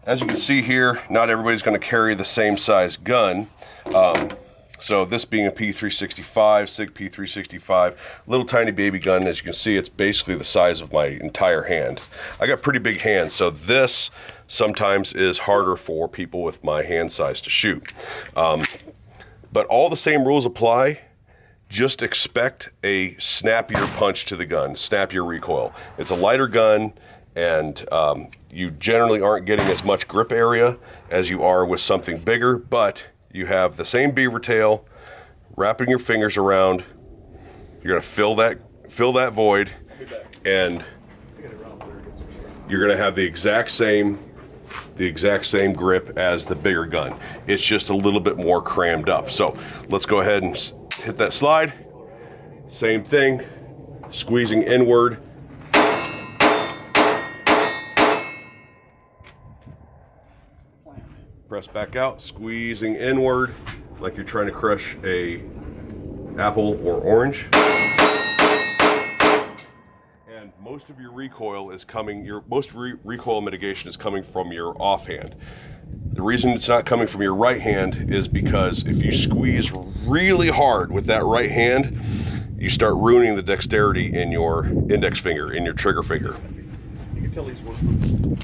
As you can see here, not everybody's going to carry the same size gun. So this being a P365, Sig P365, little tiny baby gun. As you can see, it's basically the size of my entire hand. I got pretty big hands, so this sometimes is harder for people with my hand size to shoot. But all the same rules apply. Just expect a snappier punch to the gun, snappier recoil. It's a lighter gun, and you generally aren't getting as much grip area as you are with something bigger, but you have the same beaver tail, wrapping your fingers around. You're gonna fill that void, and you're gonna have the exact same grip as the bigger gun. It's just a little bit more crammed up. So let's go ahead and hit that slide. Same thing, squeezing inward. Press back out, squeezing inward like you're trying to crush a apple or orange. And most of your recoil is coming, recoil mitigation is coming from your offhand. The reason it's not coming from your right hand is because if you squeeze really hard with that right hand, you start ruining the dexterity in your index finger, in your trigger finger. You can tell he's working.